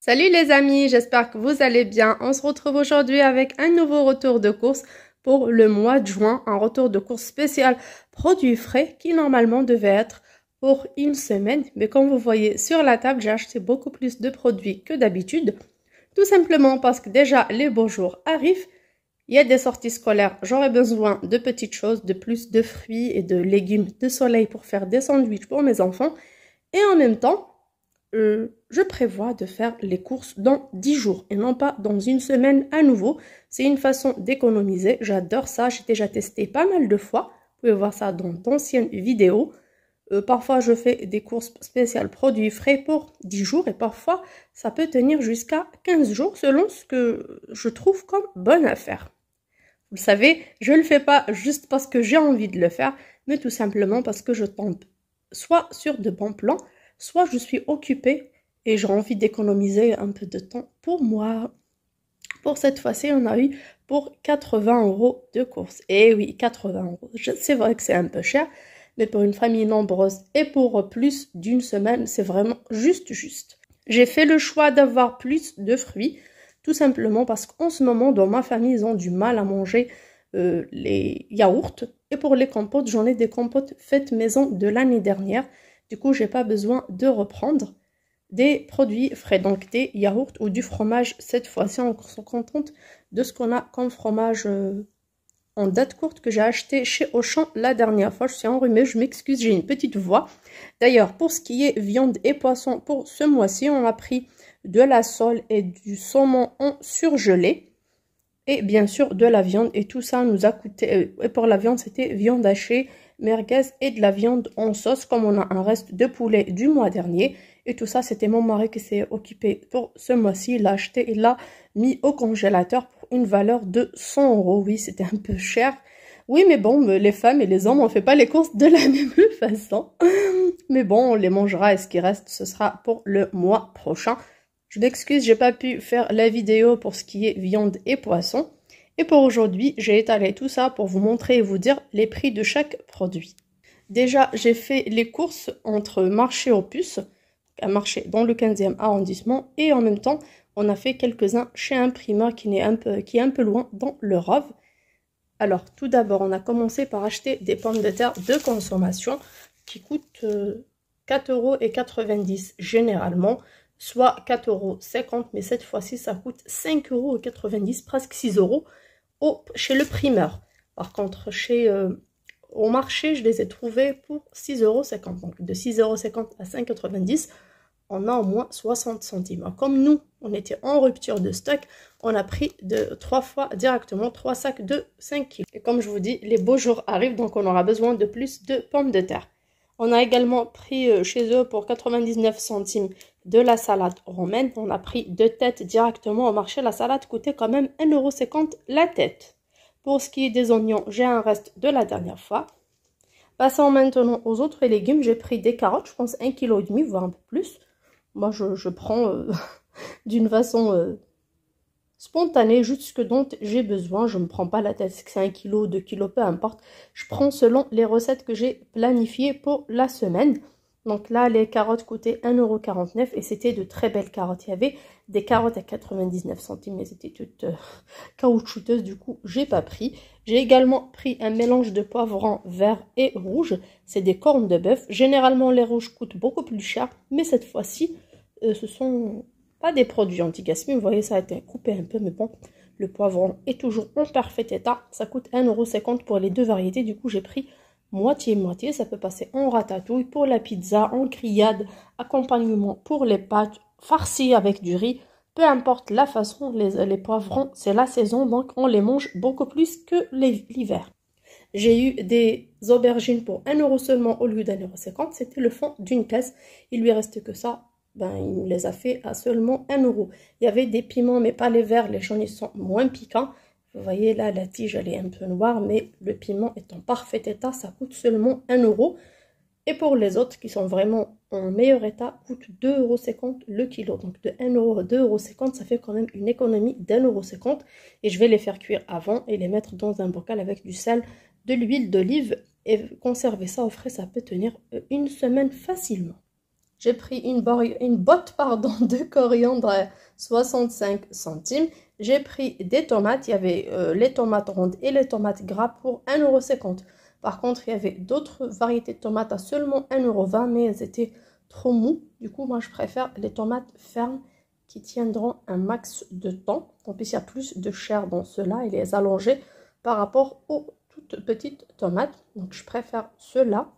Salut les amis, j'espère que vous allez bien. On se retrouve aujourd'hui avec un nouveau retour de course pour le mois de juin. Un retour de course spécial produits frais qui normalement devait être pour une semaine. Mais comme vous voyez sur la table, j'ai acheté beaucoup plus de produits que d'habitude. Tout simplement parce que déjà les beaux jours arrivent. Il y a des sorties scolaires, j'aurai besoin de petites choses, de plus de fruits et de légumes de soleil pour faire des sandwichs pour mes enfants. Et en même temps, je prévois de faire les courses dans 10 jours et non pas dans une semaine à nouveau. C'est une façon d'économiser. J'adore ça. J'ai déjà testé pas mal de fois. Vous pouvez voir ça dans d'anciennes vidéos. Parfois, je fais des courses spéciales produits frais pour 10 jours et parfois, ça peut tenir jusqu'à 15 jours selon ce que je trouve comme bonne affaire. Vous le savez, je ne le fais pas juste parce que j'ai envie de le faire, mais tout simplement parce que je tombe soit sur de bons plans, soit je suis occupée et j'ai envie d'économiser un peu de temps pour moi. Pour cette fois-ci, on a eu pour 80 € de course. Et oui, 80 €. C'est vrai que c'est un peu cher, mais pour une famille nombreuse et pour plus d'une semaine, c'est vraiment juste. J'ai fait le choix d'avoir plus de fruits, tout simplement parce qu'en ce moment, dans ma famille, ils ont du mal à manger les yaourts. Et pour les compotes, j'en ai des compotes faites maison de l'année dernière. Du coup, j'ai pas besoin de reprendre des produits frais, donc des yaourts ou du fromage. Cette fois-ci, on se contente de ce qu'on a comme fromage en date courte que j'ai acheté chez Auchan la dernière fois. Je suis enrhumée, je m'excuse, j'ai une petite voix. D'ailleurs, pour ce qui est viande et poisson, pour ce mois-ci, on a pris de la sole et du saumon en surgelé. Et bien sûr, de la viande. Et tout ça nous a coûté... et pour la viande, c'était viande hachée, merguez et de la viande en sauce, comme on a un reste de poulet du mois dernier. Et tout ça, c'était mon mari qui s'est occupé pour ce mois-ci. Il l'a acheté et l'a mis au congélateur pour une valeur de 100 €. Oui, c'était un peu cher. Oui, mais bon, les femmes et les hommes, on fait pas les courses de la même façon. Mais bon, on les mangera et ce qui reste, ce sera pour le mois prochain. Je m'excuse, j'ai pas pu faire la vidéo pour ce qui est viande et poisson. Et pour aujourd'hui, j'ai étalé tout ça pour vous montrer et vous dire les prix de chaque produit. Déjà, j'ai fait les courses entre marché aux puces, un marché dans le 15e arrondissement, et en même temps, on a fait quelques-uns chez un primeur qui est un peu loin dans le Rove. Alors, tout d'abord, on a commencé par acheter des pommes de terre de consommation qui coûtent 4,90 € généralement, soit 4,50 €, mais cette fois-ci, ça coûte 5,90 €, presque 6 € chez le primeur. Par contre, au marché, je les ai trouvés pour 6,50 €. Donc, de 6,50 € à 5,90 €, on a au moins 60 centimes. Comme nous, on était en rupture de stock, on a pris 3 fois directement 3 sacs de 5 kg. Et comme je vous dis, les beaux jours arrivent, donc on aura besoin de plus de pommes de terre. On a également pris chez eux pour 99 centimes de la salade romaine. On a pris 2 têtes directement au marché. La salade coûtait quand même 1,50 € la tête. Pour ce qui est des oignons, j'ai un reste de la dernière fois. Passons maintenant aux autres légumes. J'ai pris des carottes, je pense 1,5 kg, voire un peu plus. Moi, je prends d'une façon spontanée, juste ce que dont j'ai besoin. Je ne me prends pas la tête, c'est 1 kg, 2 kg, peu importe. Je prends selon les recettes que j'ai planifiées pour la semaine. Donc là, les carottes coûtaient 1,49 € et c'était de très belles carottes. Il y avait des carottes à 99 centimes, mais c'était toutes caoutchouteuses, du coup, j'ai pas pris. J'ai également pris un mélange de poivrons verts et rouges. C'est des cornes de bœuf. Généralement, les rouges coûtent beaucoup plus cher, mais cette fois-ci, ce sont pas des produits anti-gaspi. Vous voyez, ça a été coupé un peu, mais bon, le poivron est toujours en parfait état. Ça coûte 1,50 € pour les deux variétés. Du coup, j'ai pris moitié-moitié. Ça peut passer en ratatouille, pour la pizza, en grillade, accompagnement pour les pâtes, farci avec du riz. Peu importe la façon, les poivrons, c'est la saison, donc on les mange beaucoup plus que l'hiver. J'ai eu des aubergines pour 1 € seulement au lieu d'1,50 €. C'était le fond d'une caisse. Il lui reste que ça. Ben, il les a fait à seulement 1 €. Il y avait des piments, mais pas les verts. Les jaunes, ils sont moins piquants. Vous voyez là, la tige, elle est un peu noire, mais le piment est en parfait état. Ça coûte seulement 1 €. Et pour les autres qui sont vraiment en meilleur état, coûtent 2,50 € le kilo. Donc de 1 € à 2,50 €, ça fait quand même une économie d'1,50 €. Et je vais les faire cuire avant et les mettre dans un bocal avec du sel, de l'huile d'olive. Et conserver ça au frais, ça peut tenir une semaine facilement. J'ai pris une botte de coriandre à 65 centimes. J'ai pris des tomates. Il y avait les tomates rondes et les tomates gras pour 1,50 €. Par contre, il y avait d'autres variétés de tomates à seulement 1,20 €, mais elles étaient trop mous. Du coup, moi, je préfère les tomates fermes qui tiendront un max de temps. En plus, il y a plus de chair dans ceux-là et les allongés par rapport aux toutes petites tomates. Donc, je préfère ceux-là.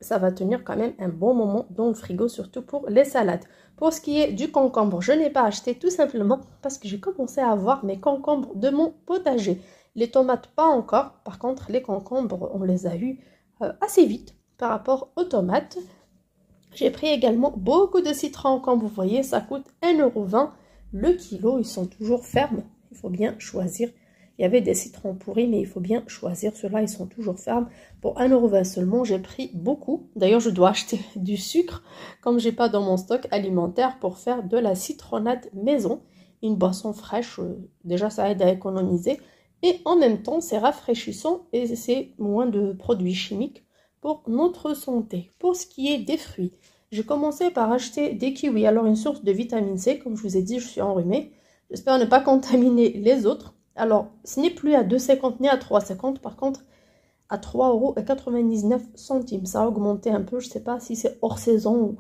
Ça va tenir quand même un bon moment dans le frigo, surtout pour les salades. Pour ce qui est du concombre, je n'ai pas acheté tout simplement parce que j'ai commencé à avoir mes concombres de mon potager. Les tomates, pas encore. Par contre, les concombres, on les a eus assez vite par rapport aux tomates. J'ai pris également beaucoup de citrons. Comme vous voyez, ça coûte 1,20 € le kilo. Ils sont toujours fermes. Il faut bien choisir. Il y avait des citrons pourris, mais il faut bien choisir. Ceux-là, ils sont toujours fermes. Pour 1,20 € seulement, j'ai pris beaucoup. D'ailleurs, je dois acheter du sucre, comme j'ai pas dans mon stock alimentaire, pour faire de la citronnade maison. Une boisson fraîche, déjà, ça aide à économiser. Et en même temps, c'est rafraîchissant et c'est moins de produits chimiques pour notre santé. Pour ce qui est des fruits, j'ai commencé par acheter des kiwis. Alors, une source de vitamine C, comme je vous ai dit, je suis enrhumée. J'espère ne pas contaminer les autres. Alors, ce n'est plus à 2,50 ni à 3,50. Par contre, à 3,99 €. Ça a augmenté un peu. Je ne sais pas si c'est hors saison ou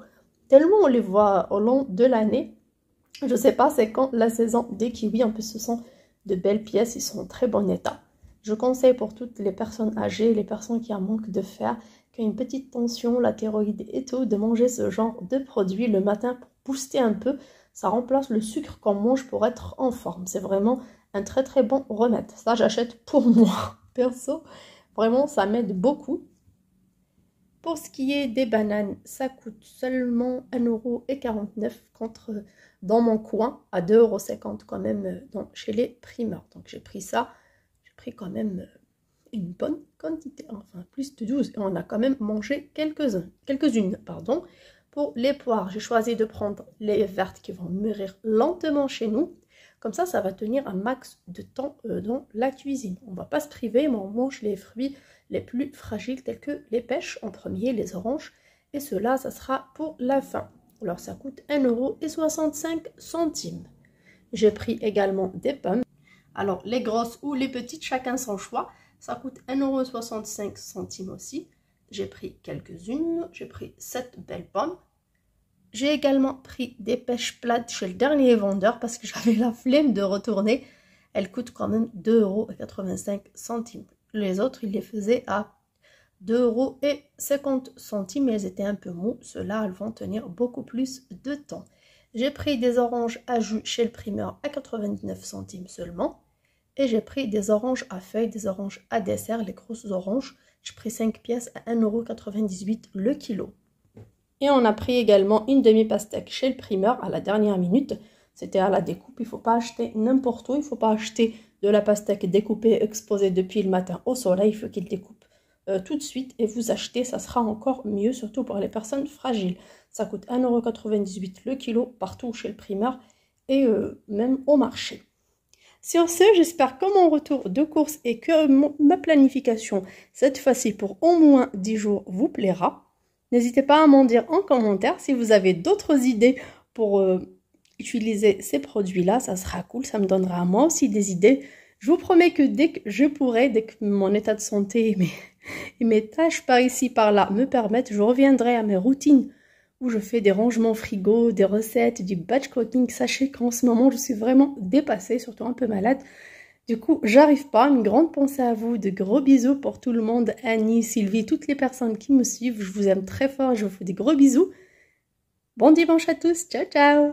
tellement on les voit au long de l'année. Je ne sais pas c'est quand la saison des kiwis. En plus, ce sont de belles pièces. Ils sont en très bon état. Je conseille pour toutes les personnes âgées, les personnes qui en manquent de fer, qui ont une petite tension, la thyroïde et tout, de manger ce genre de produit le matin pour booster un peu. Ça remplace le sucre qu'on mange pour être en forme. C'est vraiment un très très bon remède. Ça, j'achète pour moi, perso. Vraiment, ça m'aide beaucoup. Pour ce qui est des bananes, ça coûte seulement 1,49 € contre dans mon coin, à 2,50 € quand même chez les primeurs. Donc j'ai pris ça. J'ai pris quand même une bonne quantité, enfin plus de 12. Et on a quand même mangé quelques-unes. Pour les poires, j'ai choisi de prendre les vertes qui vont mûrir lentement chez nous. Comme ça va tenir un max de temps dans la cuisine. On ne va pas se priver, mais on mange les fruits les plus fragiles tels que les pêches en premier, les oranges. Et cela, ça sera pour la fin. Alors ça coûte 1,65 €. J'ai pris également des pommes. Alors les grosses ou les petites, chacun son choix. Ça coûte 1,65 € aussi. J'ai pris quelques-unes. J'ai pris 7 belles pommes. J'ai également pris des pêches plates chez le dernier vendeur parce que j'avais la flemme de retourner. Elles coûtent quand même 2,85 €. Les autres, ils les faisaient à 2,50 € mais elles étaient un peu mous. Ceux-là, elles vont tenir beaucoup plus de temps. J'ai pris des oranges à jus chez le primeur à 99 centimes seulement. Et j'ai pris des oranges à feuilles, des oranges à dessert, les grosses oranges. J'ai pris 5 pièces à 1,98 € le kilo. Et on a pris également une demi-pastèque chez le primeur à la dernière minute. C'était à la découpe. Il ne faut pas acheter n'importe où. Il ne faut pas acheter de la pastèque découpée, exposée depuis le matin au soleil. Il faut qu'il découpe tout de suite. Et vous achetez, ça sera encore mieux, surtout pour les personnes fragiles. Ça coûte 1,98 € le kilo partout chez le primeur et même au marché. Sur ce, j'espère que mon retour de course et que ma planification, cette fois-ci pour au moins 10 jours, vous plaira. N'hésitez pas à m'en dire en commentaire si vous avez d'autres idées pour utiliser ces produits-là. Ça sera cool, ça me donnera à moi aussi des idées. Je vous promets que dès que je pourrai, dès que mon état de santé et mes tâches par ici, par là me permettent, je reviendrai à mes routines où je fais des rangements frigo, des recettes, du batch cooking. Sachez qu'en ce moment, je suis vraiment dépassée, surtout un peu malade. Du coup, j'arrive pas. Une grande pensée à vous. De gros bisous pour tout le monde. Annie, Sylvie, toutes les personnes qui me suivent. Je vous aime très fort. Je vous fais des gros bisous. Bon dimanche à tous. Ciao, ciao.